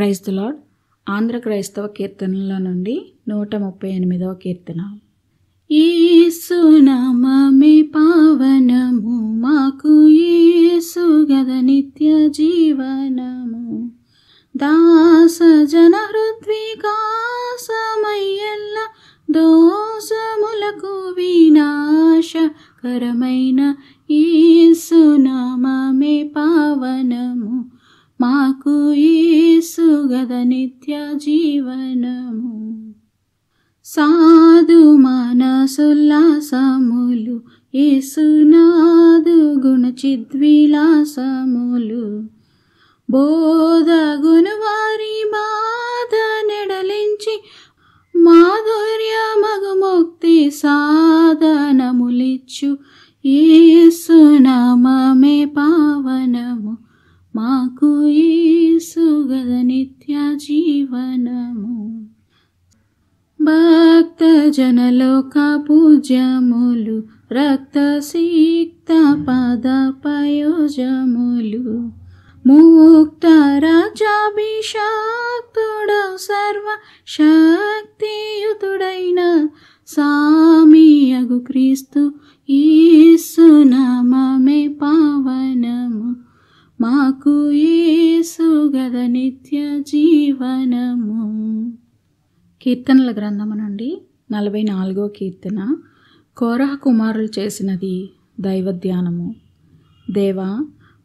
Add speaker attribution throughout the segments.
Speaker 1: Praise the lord. Andhra క్రైస్తవ కీర్తనల నుండి 138వ కీర్తన. యేసు నామమే పావనము, మాకు యేసు గద నిత్య జీవనము. దాస జన హృద్వికాసమయ్యెల్ల దోషములకు వినాశకరమైన యేసు నామమే పావనము, మాకు యేసు గద నిత్య జీవనము. సాధు మానసుల్లాసములు, యేసునాదు గుణ చిద్విలాసములు. బోధ గుణవారి బాధ నెడలించి, మాధుర్య మగుముక్తి సాధనములిచ్చు యేసు నామమే పావనము, మాకు యేసు గద నిత్య జీవనము. భక్త జనలోక పూజ్యములు, రక్త సిక్త పద పయోజములు. ముక్త రాజాభిషక్తుడు సర్వ శక్తియుతుడైన సామియగు క్రీస్తు యేసు నామమే పావనము, మాకు యేసు గద నిత్య జీవనము. కీర్తనల గ్రంథము నుండి 44వ కీర్తన. కోరహ కుమారులు చేసినది దైవధ్యానము. దేవా,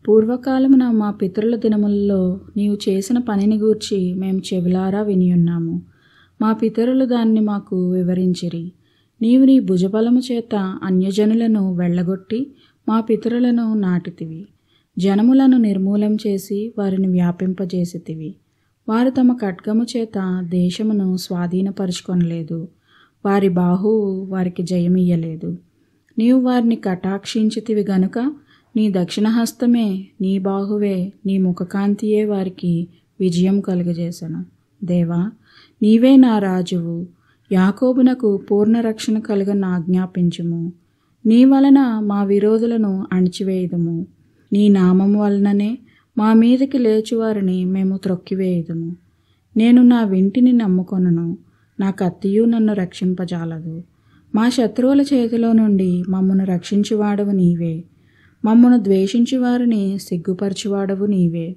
Speaker 1: పూర్వకాలమున మా పితరుల దినములలో నీవు చేసిన పనిని గూర్చి మేము చెవిలారా వినియున్నాము. మా పితరులు దాన్ని మాకు వివరించిరి. నీవు నీ భుజబలము చేత అన్యజనులను వెళ్ళగొట్టి మా పితరులను నాటితివి. జనములను నిర్మూలం చేసి వారిని వ్యాపింపజేసితివి. వారు తమ ఖడ్గము చేత దేశమును స్వాధీనపరుచుకొనలేదు. వారి బాహువు వారికి జయమియ్యలేదు. నీవు వారిని కటాక్షించితివి గనుక నీ దక్షిణహస్తమే, నీ బాహువే, నీ ముఖకాంతియే వారికి విజయం కలుగజేసెను. దేవా, నీవే నా రాజువు. యాకోబునకు పూర్ణ రక్షణ కలుగని ఆజ్ఞాపించుము. నీ వలన మా విరోధులను అణిచివేయుదుము. నీ నామము వలననే మా మీదకి లేచువారిని మేము త్రొక్కివేయుదుము. నేను నా వింటిని నమ్ముకొనును, నా కత్తియు నన్ను రక్షింపజాలదు. మా శత్రువుల చేతిలో నుండి మమ్మను రక్షించువాడవు నీవే. మమ్మను ద్వేషించి వారిని సిగ్గుపరచువాడవు నీవే.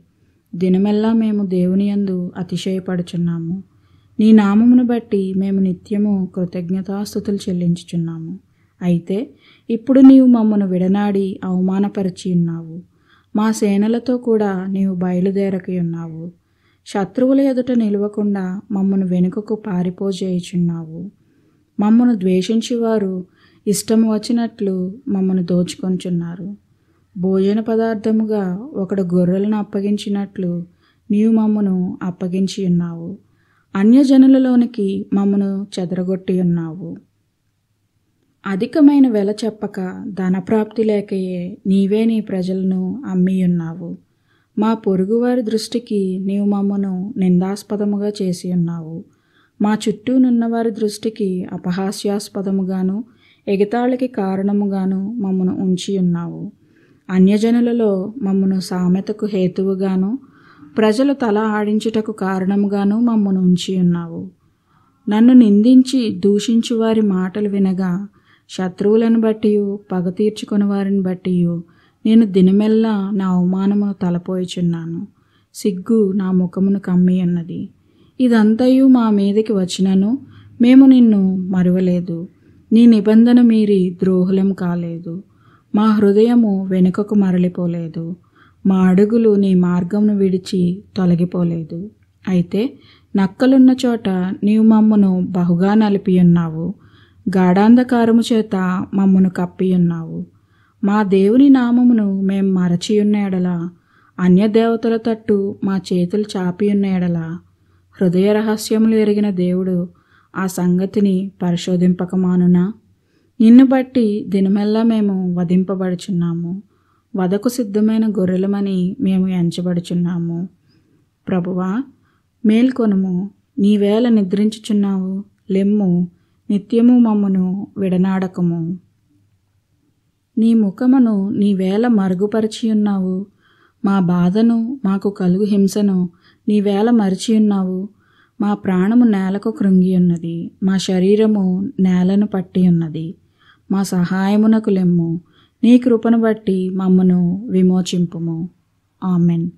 Speaker 1: దినమెల్లా మేము దేవుని యందు అతిశయపడుచున్నాము. నీ నామమును బట్టి మేము నిత్యము కృతజ్ఞతాస్తుతులు చెల్లించుచున్నాము. అయితే ఇప్పుడు నీవు మమ్మను విడనాడి అవమానపరిచి ఉన్నావు. మా సేనలతో కూడా నీవు బయలుదేరకి ఉన్నావు. శత్రువుల ఎదుట నిలవకుండా మమ్మను వెనుకకు పారిపోజేయుచున్నావు. మమ్మను ద్వేషించేవారు ఇష్టము వచ్చినట్లు మమ్మను దోచుకొంచున్నారు. భోజన పదార్థముగా ఒకడు గొర్రెలను అప్పగించినట్లు నీవు మమ్మను అప్పగించి ఉన్నావు. అన్యజనులలోనికి మమ్మను చెదరగొట్టి ఉన్నావు. అధికమైన వెల చెప్పక ధనప్రాప్తి లేకయే నీవే నీ ప్రజలను అమ్మియున్నావు. మా పొరుగువారి దృష్టికి నీవు మమ్మను నిందాస్పదముగా చేసి ఉన్నావు. మా చుట్టూనున్నవారి దృష్టికి అపహాస్యాస్పదముగాను ఎగతాళికి కారణముగాను మమ్మను ఉంచి ఉన్నావు. అన్యజనులలో మమ్మను సామెతకు హేతువుగాను ప్రజలు తల ఆడించుటకు కారణముగాను మమ్మను ఉంచి ఉన్నావు. నన్ను నిందించి దూషించు వారి మాటలు వినగా, శత్రువులను బట్టి పగ తీర్చుకుని వారిని బట్టి నేను దినమెల్లా నా అవమానమును తలపోయిచున్నాను. సిగ్గు నా ముఖమును కమ్మి ఉన్నది. ఇదంతయు మా మీదకి వచ్చినను మేము నిన్ను మరువలేదు. నీ నిబంధన మీరి ద్రోహులం కాలేదు. మా హృదయము వెనుకకు మరలిపోలేదు. మా అడుగులు నీ మార్గమును విడిచి తొలగిపోలేదు. అయితే నక్కలున్న చోట నీవు మమ్మను బహుగా నలిపియున్నావు. గాఢాంధకారము చేత మమ్మను కప్పియున్నావు. మా దేవుని నామమును మేం మరచియున్న ఎడల, అన్యదేవతల తట్టు మా చేతులు చాపియున్న ఎడల, హృదయ రహస్యములు ఎరిగిన దేవుడు ఆ సంగతిని పరిశోధింపకమానునా? నిన్ను బట్టి దినమెల్లా మేము వధింపబడుచున్నాము. వధకు సిద్ధమైన గొర్రెలమని మేము ఎంచబడుచున్నాము. ప్రభువా, మేల్కొనుము. నీవేళ నిద్రించుచున్నావు? లెమ్ము, నిత్యము మమ్మను విడనాడకము. నీ ముఖమును నీవేళ మరుగుపరిచియున్నావు? మా బాధను, మాకు కలుగు హింసను నీవేళ మరిచి ఉన్నావు? మా ప్రాణము నేలకు కృంగి ఉన్నది, మా శరీరము నేలను పట్టి ఉన్నది. మా సహాయమునకు లెమ్ము, నీ కృపను బట్టి మమ్మను విమోచింపుము. ఆమెన్.